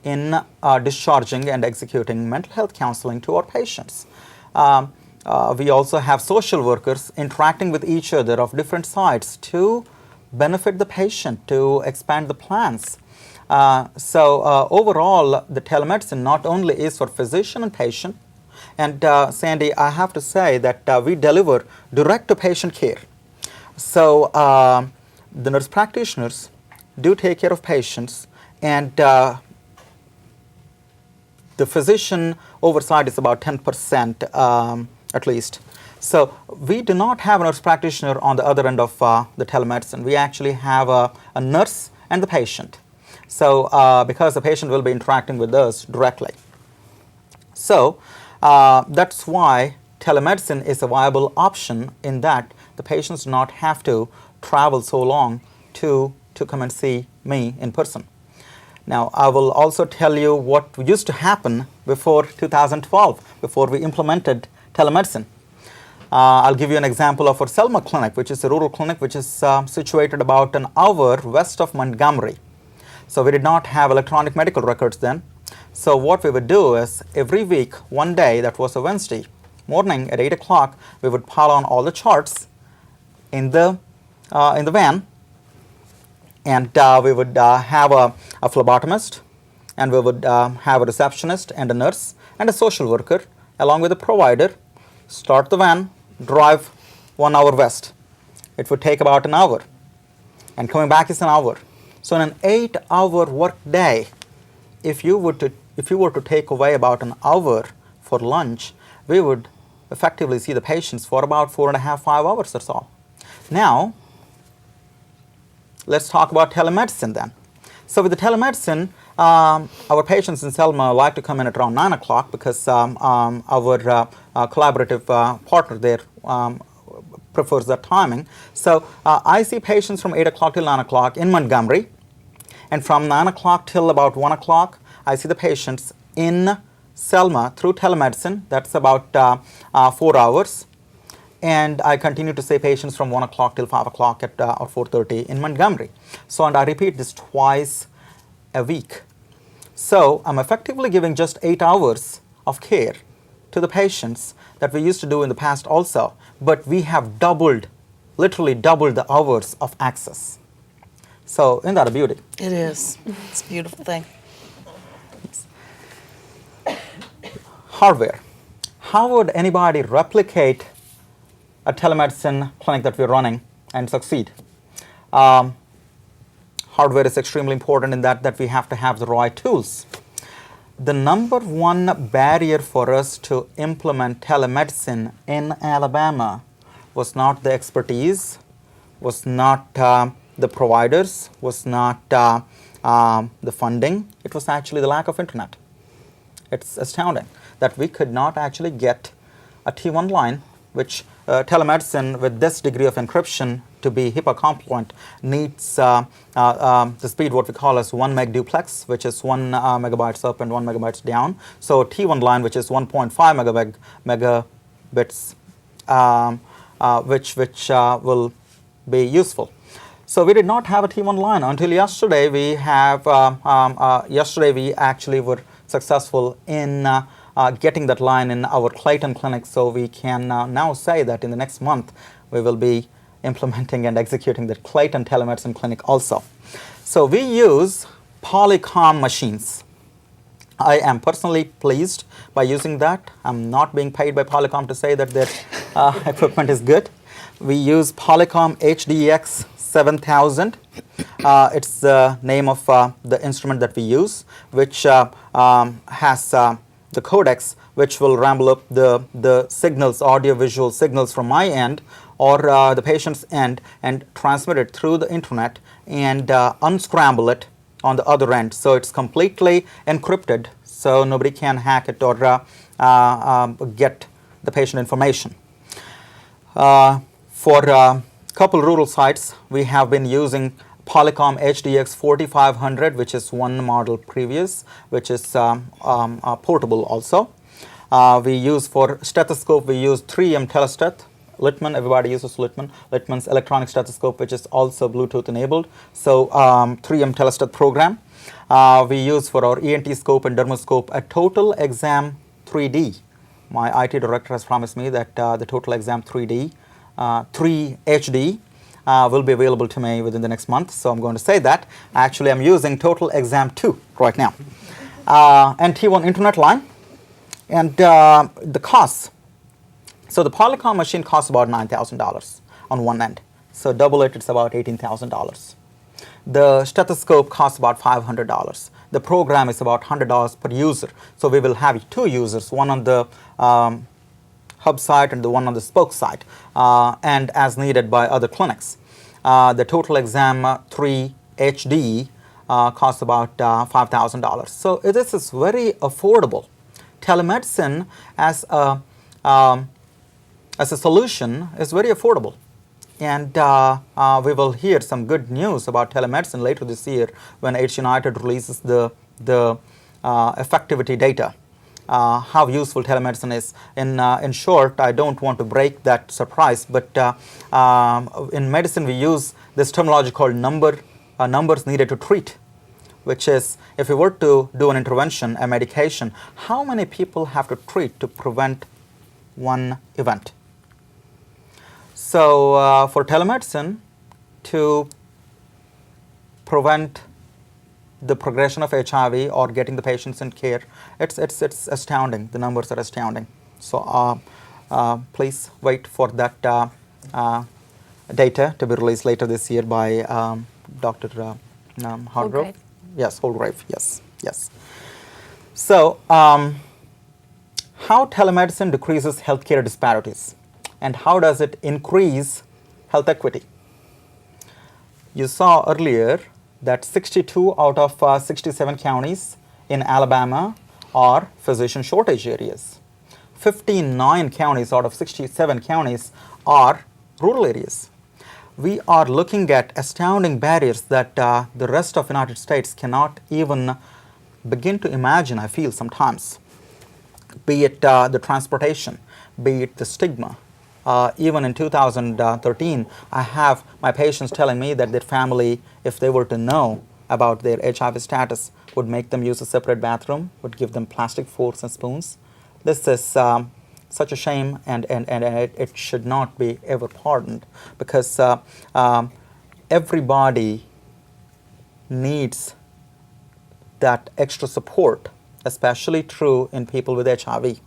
in discharging and executing mental health counseling to our patients. We also have social workers interacting with each other of different sides to benefit the patient, to expand the plans. Overall, the telemedicine not only is for physician and patient, and Sandy, I have to say that we deliver direct-to-patient care. So the nurse practitioners do take care of patients, and the physician oversight is about 10% at least. So we do not have a nurse practitioner on the other end of the telemedicine. We actually have a nurse and the patient. So because the patient will be interacting with us directly. So that's why telemedicine is a viable option, in that the patients do not have to travel so long to come and see me in person. Now, I will also tell you what used to happen before 2012, before we implemented telemedicine. I'll give you an example of our Selma clinic, which is a rural clinic which is situated about an hour west of Montgomery. So we did not have electronic medical records then. So what we would do is, every week, one day, that was a Wednesday morning at 8 o'clock, we would pile on all the charts in the van, and we would have a phlebotomist, and we would have a receptionist and a nurse and a social worker along with a provider start the van, drive 1 hour west. It would take about an hour, and coming back is an hour. So in an 8-hour work day, if you were to take away about an hour for lunch, we would effectively see the patients for about 4.5, 5 hours or so. Now, let's talk about telemedicine then. So with the telemedicine, our patients in Selma like to come in at around 9 o'clock because our collaborative partner there prefers that timing. So I see patients from 8 o'clock till 9 o'clock in Montgomery, and from 9 o'clock till about 1 o'clock, I see the patients in Selma through telemedicine. That's about 4 hours. And I continue to see patients from 1 o'clock till 5 o'clock at or 4:30 in Montgomery. So, and I repeat this twice a week. So I'm effectively giving just 8 hours of care to the patients that we used to do in the past also, but we have doubled, literally doubled the hours of access. So isn't that a beauty? It is. It's a beautiful thing. Hardware. How would anybody replicate a telemedicine clinic that we're running and succeed? Hardware is extremely important in that we have to have the right tools. The number one barrier for us to implement telemedicine in Alabama was not the expertise, was not the providers, was not the funding. It was actually the lack of internet. It's astounding that we could not actually get a T1 line, which telemedicine with this degree of encryption to be HIPAA compliant needs the speed what we call as 1 meg duplex, which is 1 megabytes up and 1 megabytes down. So T1 line, which is 1.5 megabits, which will be useful. So we did not have a T1 line until yesterday. We have yesterday we actually were successful in getting that line in our Clayton clinic. So we can now say that in the next month we will be implementing and executing the Clayton telemedicine clinic also. So we use Polycom machines. I am personally pleased by using that. I'm not being paid by Polycom to say that their equipment is good. We use Polycom HDX 7000. It's the name of the instrument that we use, which has the codecs which will ramble up the signals, audio-visual signals from my end or the patient's end, and transmit it through the internet and unscramble it on the other end. So it's completely encrypted, so nobody can hack it or get the patient information. For a couple rural sites, we have been using Polycom HDX 4500, which is one model previous, which is portable also. We use for stethoscope, we use 3M Telestat. Littman, everybody uses Littman. Littman's electronic stethoscope, which is also Bluetooth enabled. So 3M Telestat program. We use for our ENT scope and dermoscope a total exam 3D. My IT director has promised me that the total exam 3D, 3 HD will be available to me within the next month. So I'm going to say that. Actually, I'm using total exam 2 right now. And T1 internet line. And the costs. So the Polycom machine costs about $9,000 on one end. So double it, it's about $18,000. The stethoscope costs about $500. The program is about $100 per user. So we will have 2 users, one on the hub site and the one on the spoke site, and as needed by other clinics. The total exam 3 HD costs about $5,000. So this is very affordable. Telemedicine as a solution is very affordable. And we will hear some good news about telemedicine later this year when AIDS United releases the effectivity data, how useful telemedicine is. In short, I don't want to break that surprise, but in medicine we use this terminology called numbers needed to treat, which is if we were to do an intervention, a medication, how many people have to treat to prevent one event? So for telemedicine, to prevent the progression of HIV or getting the patients in care, it's astounding. The numbers are astounding. So please wait for that data to be released later this year by Dr. Hargrove. Yes, Holgrave. Yes. So how telemedicine decreases healthcare disparities, and how does it increase health equity? You saw earlier that 62 out of 67 counties in Alabama are physician shortage areas. 59 counties out of 67 counties are rural areas. We are looking at astounding barriers that the rest of the United States cannot even begin to imagine, I feel sometimes. Be it the transportation, be it the stigma. Even in 2013, I have my patients telling me that their family, if they were to know about their HIV status, would make them use a separate bathroom, would give them plastic forks and spoons. This is such a shame, and it should not be ever pardoned, because everybody needs that extra support, especially true in people with HIV.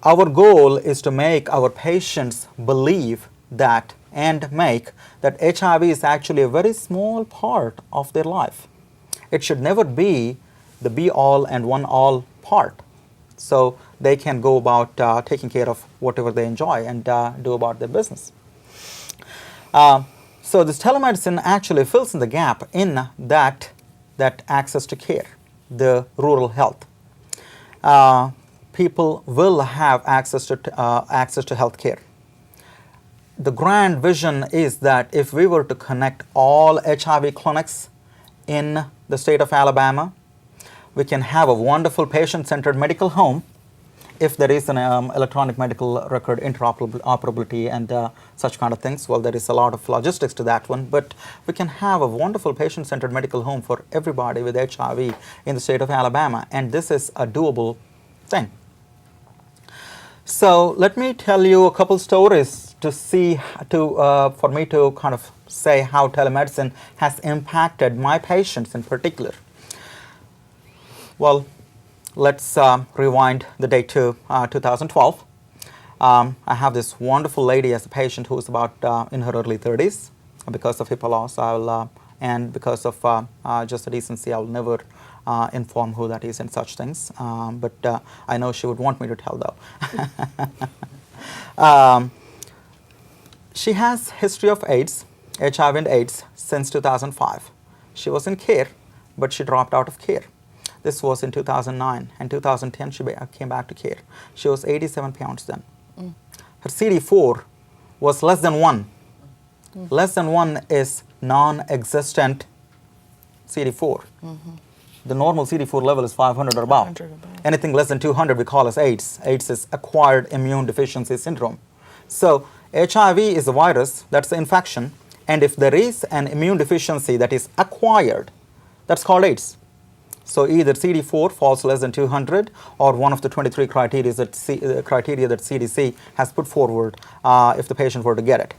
Our goal is to make our patients believe that and make that HIV is actually a very small part of their life. It should never be the be-all and one-all part. So they can go about taking care of whatever they enjoy and do about their business. So this telemedicine actually fills in the gap in that access to care, the rural health. People will have access to health care. The grand vision is that if we were to connect all HIV clinics in the state of Alabama, we can have a wonderful patient-centered medical home if there is an electronic medical record interoperability and such kind of things. Well, there is a lot of logistics to that one, but we can have a wonderful patient-centered medical home for everybody with HIV in the state of Alabama, and this is a doable thing. So let me tell you a couple stories to see, for me to kind of say how telemedicine has impacted my patients in particular. Well, let's rewind the day to 2012. I have this wonderful lady as a patient who is about in her early 30s. Because of HIPAA laws, and because of just a decency, I'll never inform who that is and such things. But I know she would want me to tell, though. She has history of AIDS, HIV and AIDS, since 2005. She was in care, but she dropped out of care. This was in 2009. In 2010, she came back to care. She was 87 pounds then. Her CD4 was less than 1. Less than 1 is non-existent CD4. The normal CD4 level is 500 or above. Anything less than 200 we call as AIDS. AIDS is acquired immune deficiency syndrome. So HIV is a virus, that's the infection, and if there is an immune deficiency that is acquired, That's called AIDS. So either CD4 falls less than 200 or one of the 23 criteria that CDC has put forward if the patient were to get it.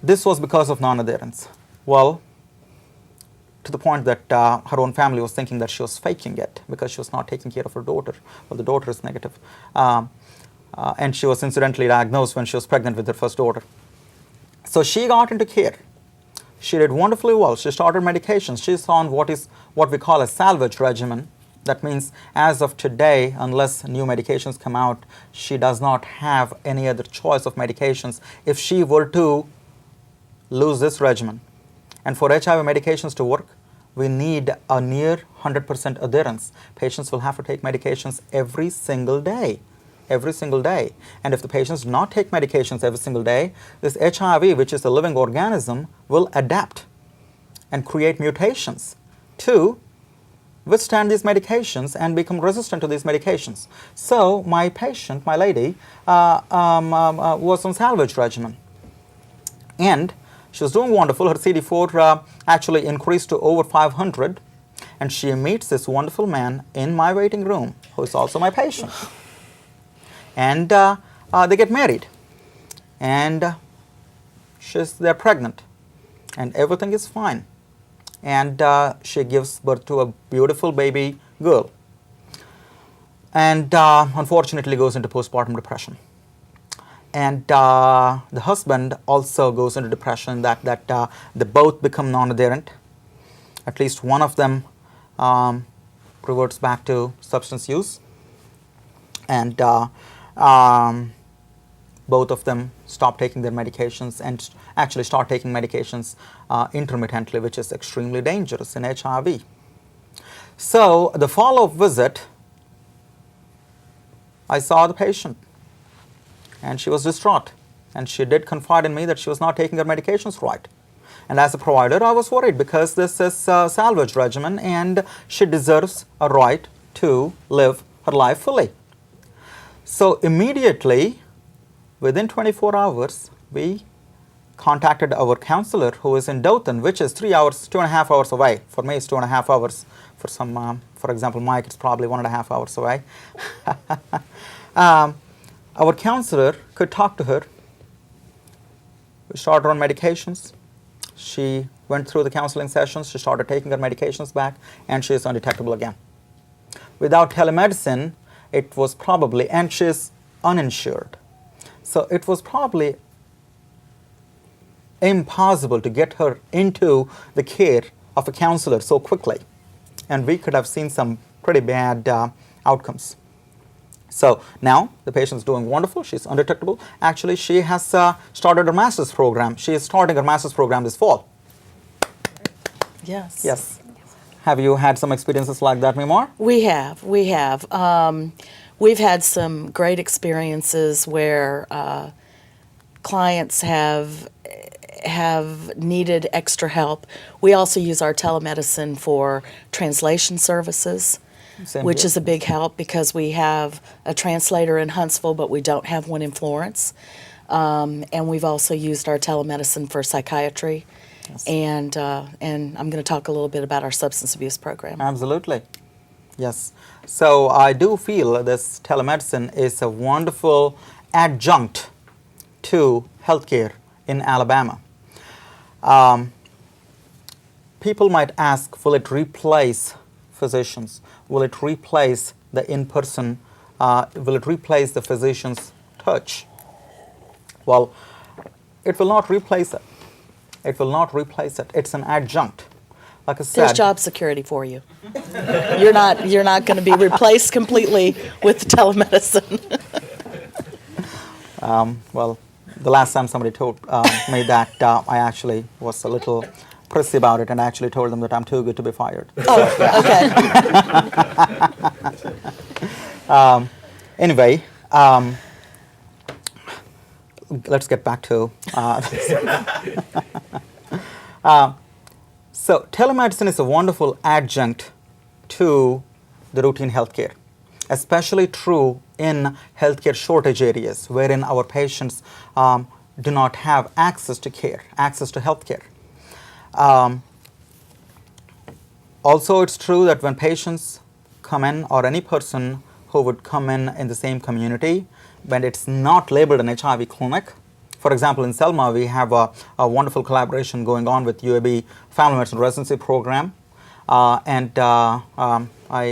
This was because of non-adherence. Well, to the point that her own family was thinking that she was faking it because she was not taking care of her daughter. Well, the daughter is negative. And she was incidentally diagnosed when she was pregnant with her first daughter. So she got into care. She did wonderfully well. She started medications. She's on what we call a salvage regimen. That means as of today, unless new medications come out, she does not have any other choice of medications if she were to lose this regimen. And for HIV medications to work, we need a near 100% adherence. Patients will have to take medications every single day. Every single day. And if the patients do not take medications every single day, this HIV, which is a living organism, will adapt and create mutations to withstand these medications and become resistant to these medications. So my patient, my lady, was on salvage regimen. And she was doing wonderful. Her CD4 actually increased to over 500. And she meets this wonderful man in my waiting room, who is also my patient. And they get married. And they're pregnant. And everything is fine. And she gives birth to a beautiful baby girl. And unfortunately goes into postpartum depression. And the husband also goes into depression, that they both become non-adherent. At least one of them reverts back to substance use. And both of them stop taking their medications and actually start taking medications intermittently, which is extremely dangerous in HIV. So the follow-up visit, I saw the patient. And she was distraught. And she did confide in me that she was not taking her medications right. And as a provider, I was worried because this is a salvage regimen and she deserves a right to live her life fully. So immediately, within 24 hours, we contacted our counselor who is in Dothan, which is 2.5 hours away. For me, it's 2.5 hours. For some, for example, Mike, it's probably 1.5 hours away. Our counselor could talk to her. We started her on medications. She went through the counseling sessions. She started taking her medications back, and she is undetectable again. Without telemedicine, it was probably, and she is uninsured. So it was probably impossible to get her into the care of a counselor so quickly. And we could have seen some pretty bad outcomes. So now the patient is doing wonderful. She's undetectable. Actually, she has started her master's program. She is starting her master's program this fall. Yes. Yes. Have you had some experiences like that, Mimar? We have. We've had some great experiences where clients have needed extra help. We also use our telemedicine for translation services. Which is a big help because we have a translator in Huntsville, but we don't have one in Florence. And we've also used our telemedicine for psychiatry. Yes. And I'm going to talk a little bit about our substance abuse program. Absolutely. Yes. So I do feel this telemedicine is a wonderful adjunct to healthcare in Alabama. People might ask, will it replace physicians? Will it replace the in-person, will it replace the physician's touch? Well, it will not replace it. It will not replace it. It's an adjunct. Like I said, there's job security for you. You're not going to be replaced completely with telemedicine. Well, the last time somebody told me that, I actually was a little prissy about it and actually told them that I'm too good to be fired. Oh, okay. Anyway, let's get back to so telemedicine is a wonderful adjunct to the routine healthcare, especially true in healthcare shortage areas wherein our patients do not have access to care, access to healthcare. Also, it's true that when patients come in, or any person who would come in the same community, when it's not labeled an HIV clinic. For example, in Selma, we have a wonderful collaboration going on with UAB Family Medicine Residency Program. I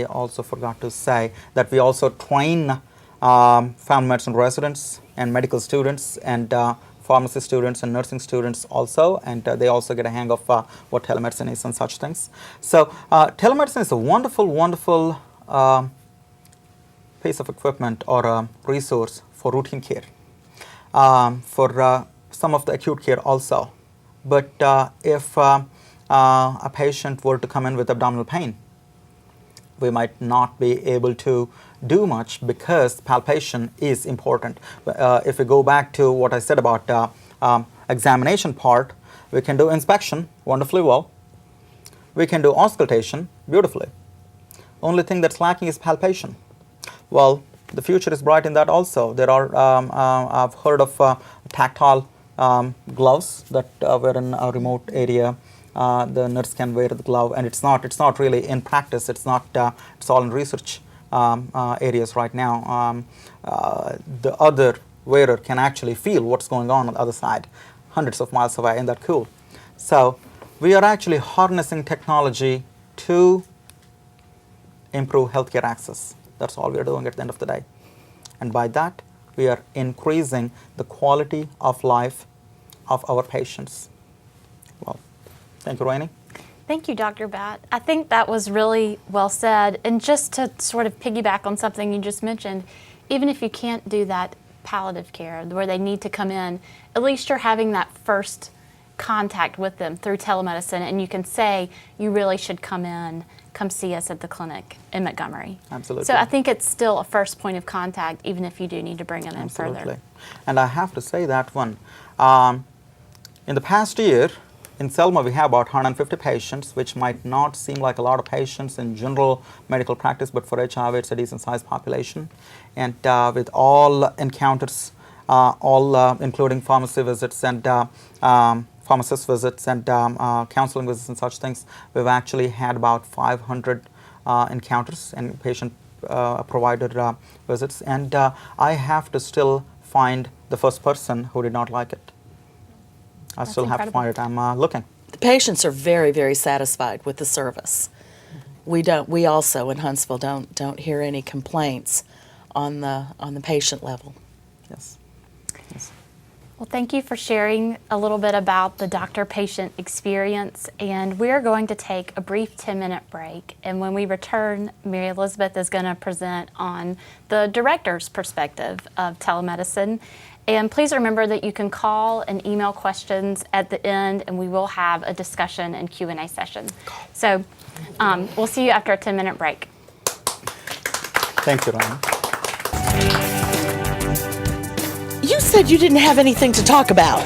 also forgot to say that we also train family medicine residents and medical students and pharmacy students and nursing students also, and they also get a hang of what telemedicine is and such things. So telemedicine is a wonderful, wonderful piece of equipment or a resource for routine care, for some of the acute care also. But if a patient were to come in with abdominal pain, we might not be able to do much because palpation is important. If we go back to what I said about examination part, we can do inspection wonderfully well. We can do auscultation beautifully. Only thing that's lacking is palpation. Well, the future is bright in that also. There are, I've heard of tactile gloves that were in a remote area. The nurse can wear the glove, and it's not really in practice. It's all in research areas right now. The other wearer can actually feel what's going on the other side, hundreds of miles away, and that's cool. So we are actually harnessing technology to improve healthcare access. That's all we are doing at the end of the day. And by that, we are increasing the quality of life of our patients. Well, thank you, Rainey. Thank you, Dr. Batt. I think that was really well said. And just to sort of piggyback on something you just mentioned, even if you can't do that palliative care where they need to come in, at least you're having that first contact with them through telemedicine, and you can say, you really should come see us at the clinic in Montgomery. Absolutely. So I think it's still a first point of contact, even if you do need to bring them in further. Absolutely. And I have to say that one. In the past year, in Selma, we have about 150 patients, which might not seem like a lot of patients in general medical practice, but for HIV, it's a decent-sized population. And with all encounters, including pharmacy visits and pharmacist visits and counseling visits and such things, we've actually had about 500 encounters and patient-provider visits. And I have to still find the first person who did not like it. I still have to find it. I'm looking. The patients are very, very satisfied with the service. We also in Huntsville don't hear any complaints on the patient level. Yes. Well, thank you for sharing a little bit about the doctor-patient experience, and we're going to take a brief 10-minute break, and when we return, Mary Elizabeth is going to present on the director's perspective of telemedicine. And please remember that you can call and email questions at the end, and we will have a discussion and Q&A session. So we'll see you after a 10-minute break. Thank you, Ryan. You said you didn't have anything to talk about.